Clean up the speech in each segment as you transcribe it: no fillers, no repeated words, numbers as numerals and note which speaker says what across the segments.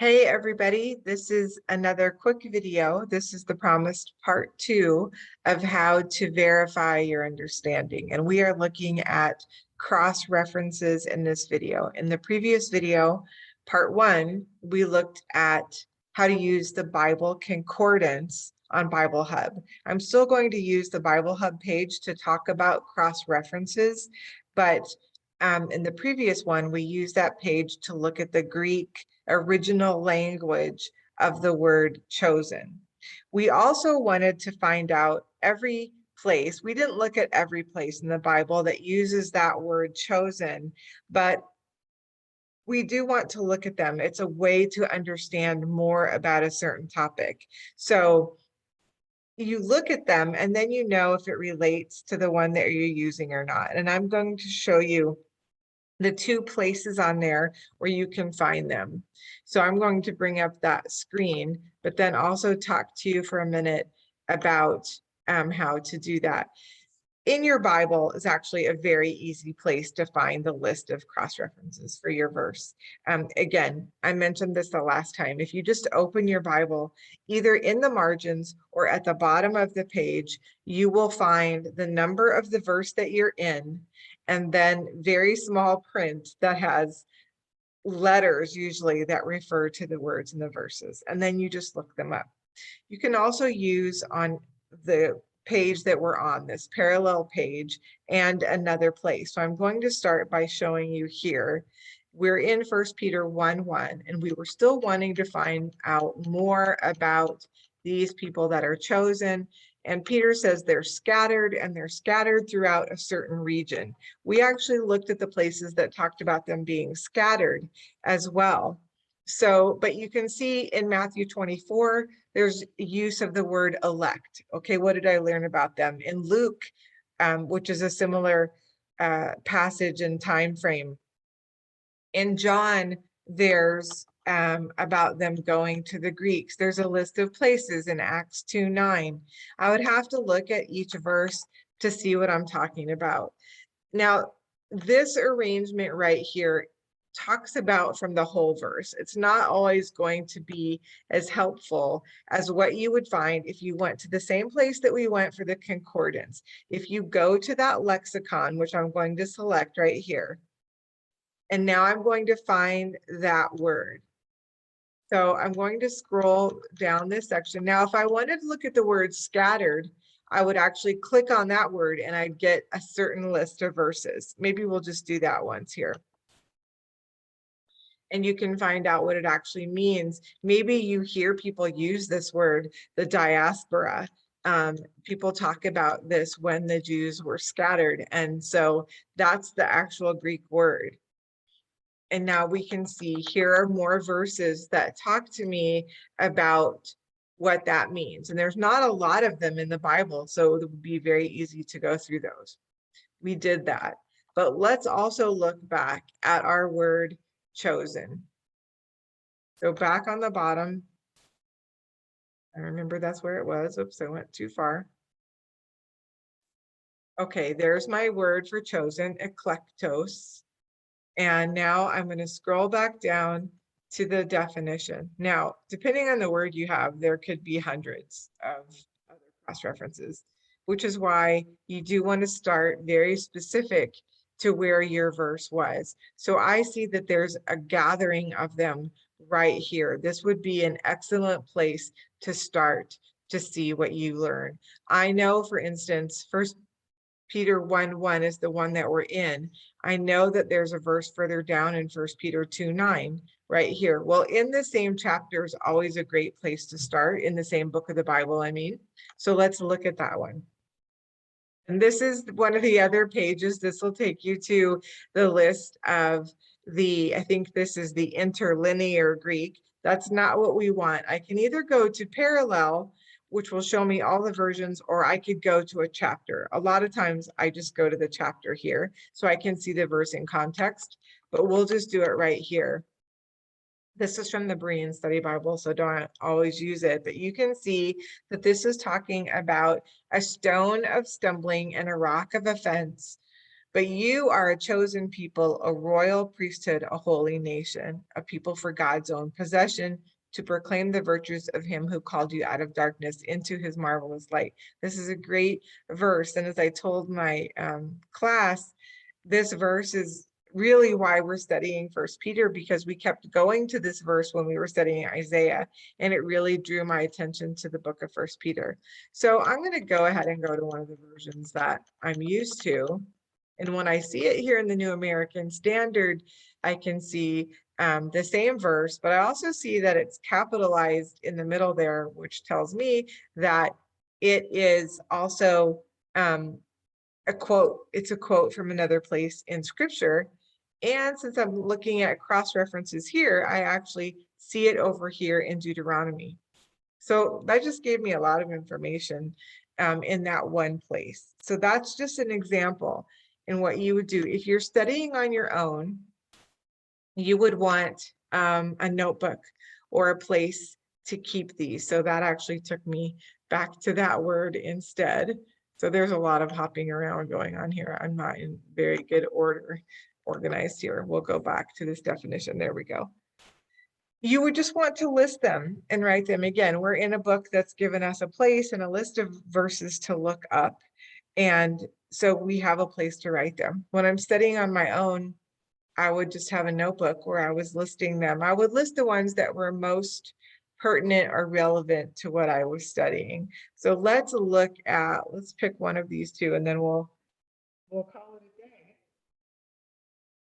Speaker 1: Hey everybody, this is another quick video. This is the promised part 2 of how to verify your understanding. And we are looking at cross references in this video. In the previous video, part 1, we looked at how to use the Bible concordance on Bible Hub. I'm still going to use the Bible Hub page to talk about cross references, but in the previous one, we used that page to look at the Greek original language of the word chosen. We also wanted to find out every place. We didn't look at every place in the Bible that uses that word chosen, but we do want to look at them. It's a way to understand more about a certain topic. So you look at them and then you know if it relates to the one that you're using or not. And I'm going to show you the 2 places on there where you can find them. So I'm going to bring up that screen, but then also talk to you for a minute about how to do that. In your Bible is actually a very easy place to find the list of cross-references for your verse. Again, I mentioned this the last time. If you just open your Bible, either in the margins or at the bottom of the page, you will find the number of the verse that you're in, and then very small print that has letters usually that refer to the words in the verses, and then you just look them up. You can also use on the page that we're on, this parallel page, and another place. So I'm going to start by showing you here. We're in 1 Peter 1:1, and we were still wanting to find out more about these people that are chosen. And Peter says they're scattered, and they're scattered throughout a certain region. We actually looked at the places that talked about them being scattered as well. So, but you can see in Matthew 24, there's use of the word elect. Okay, what did I learn about them? In Luke, which is a similar passage and time frame. In John, there's about them going to the Greeks. There's a list of places in Acts 2:9. I would have to look at each verse to see what I'm talking about. Now, this arrangement right here talks about from the whole verse. It's not always going to be as helpful as what you would find if you went to the same place that we went for the concordance. If you go to that lexicon, which I'm going to select right here, and now I'm going to find that word. So I'm going to scroll down this section. Now, if I wanted to look at the word scattered, I would actually click on that word and I'd get a certain list of verses. Maybe we'll just do that once here. And you can find out what it actually means. Maybe you hear people use this word, the diaspora. People talk about this when the Jews were scattered. And so that's the actual Greek word. And now we can see here are more verses that talk to me about what that means. And there's not a lot of them in the Bible, so it would be very easy to go through those. We did that. But let's also look back at our word chosen. So back on the bottom, I remember that's where it was. Oops, I went too far. Okay, there's my word for chosen, eklektos. And now I'm going to scroll back down to the definition. Now, depending on the word you have, there could be hundreds of other cross-references, which is why you do want to start very specific to where your verse was. So I see that there's a gathering of them right here. This would be an excellent place to start to see what you learn. I know, for instance, 1 Peter 1:1 is the one that we're in. I know that there's a verse further down in 1 Peter 2:9 right here. Well, in the same chapter is always a great place to start, in the same book of the Bible, I mean. So let's look at that one. And this is one of the other pages. This will take you to the list of I think this is the interlinear Greek. That's not what we want. I can either go to parallel, which will show me all the versions, or I could go to a chapter. A lot of times I just go to the chapter here so I can see the verse in context, but we'll just do it right here. This is from the Berean Study Bible, so don't always use it, but you can see that this is talking about a stone of stumbling and a rock of offense, But you are a chosen people, a royal priesthood, a holy nation, a people for God's own possession, to proclaim the virtues of him who called you out of darkness into his marvelous light. This is a great verse. And as I told my class, this verse is really why we're studying First Peter, because we kept going to this verse when we were studying Isaiah, and it really drew my attention to the book of First Peter. So I'm going to go ahead and go to one of the versions that I'm used to. And when I see it here in the New American Standard, I can see the same verse, but I also see that it's capitalized in the middle there, which tells me that it is also a quote. It's a quote from another place in scripture. And since I'm looking at cross references here, I actually see it over here in Deuteronomy. So that just gave me a lot of information in that one place. So that's just an example in what you would do. If you're studying on your own, you would want a notebook or a place to keep these. So that actually took me back to that word instead. So there's a lot of hopping around going on here. I'm not in very good order, organized here. We'll go back to this definition. There we go. You would just want to list them and write them. Again, we're in a book that's given us a place and a list of verses to look up. And so we have a place to write them. When I'm studying on my own, I would just have a notebook where I was listing them. I would list the ones that were most pertinent or relevant to what I was studying. So let's pick one of these two, and then we'll call it a day.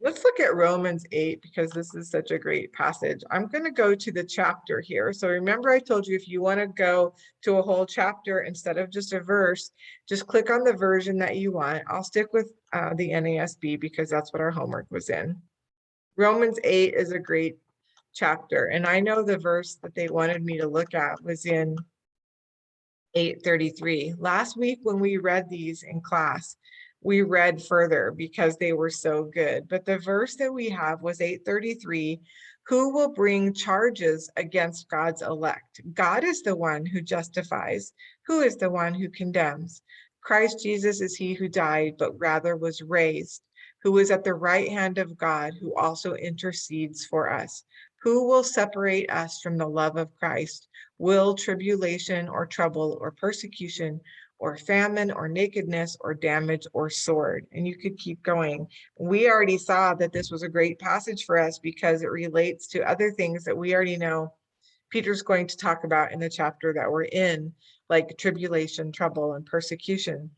Speaker 1: Let's look at Romans 8, because this is such a great passage. I'm going to go to the chapter here. So remember, I told you if you want to go to a whole chapter instead of just a verse, just click on the version that you want. I'll stick with the NASB because that's what our homework was in. Romans 8 is a great chapter. And I know the verse that they wanted me to look at was in 8:33. Last week when we read these in class, we read further because they were so good. But the verse that we have was 8:33. Who will bring charges against God's elect? God is the one who justifies. Who is the one who condemns? Christ Jesus is he who died, but rather was raised, who is at the right hand of God, who also intercedes for us. Who will separate us from the love of Christ? Will tribulation or trouble or persecution or famine or nakedness or damage or sword? And you could keep going. We already saw that this was a great passage for us because it relates to other things that we already know Peter's going to talk about in the chapter that we're in, like tribulation, trouble, and persecution.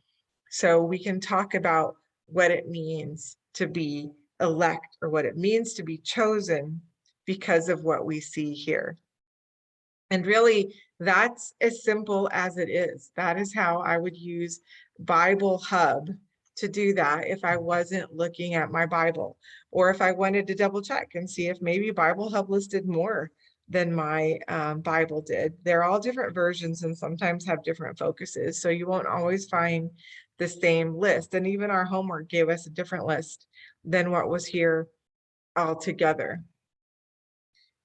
Speaker 1: So we can talk about what it means to be elect or what it means to be chosen because of what we see here. And really, that's as simple as it is. That is how I would use Bible Hub to do that if I wasn't looking at my Bible, or if I wanted to double check and see if maybe Bible Hub listed more than my Bible did. They're all different versions and sometimes have different focuses. So you won't always find the same list. And even our homework gave us a different list than what was here altogether.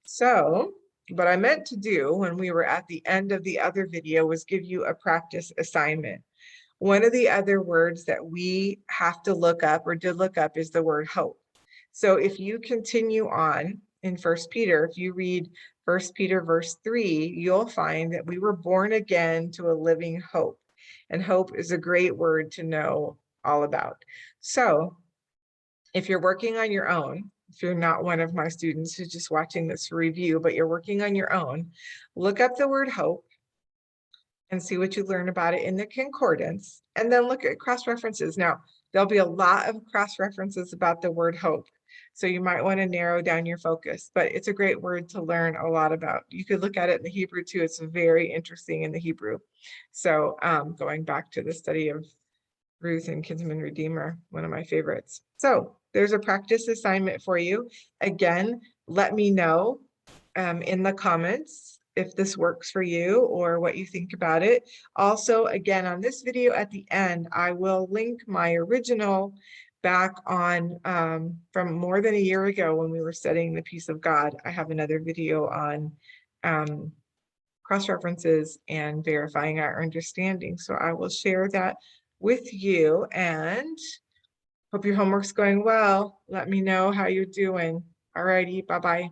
Speaker 1: So what I meant to do when we were at the end of the other video was give you a practice assignment. One of the other words that we have to look up or did look up is the word hope. So if you continue on in First Peter, if you read First Peter verse 3, you'll find that we were born again to a living hope. And hope is a great word to know all about. So if you're working on your own, if you're not one of my students who's just watching this for review, but you're working on your own, look up the word hope and see what you learn about it in the concordance, and then look at cross references. Now, there'll be a lot of cross references about the word hope, so you might want to narrow down your focus, but it's a great word to learn a lot about. You could look at it in the Hebrew too. It's very interesting in the Hebrew. So going back to the study of Ruth and Kinsman Redeemer, one of my favorites. So there's a practice assignment for you. Again, let me know in the comments if this works for you or what you think about it. Also, again, on this video at the end, I will link my original back on from more than a year ago when we were studying the peace of God. I have another video on cross-references and verifying our understanding. So I will share that with you. And Hope your homework's going well. Let me know how you're doing. All righty, bye-bye.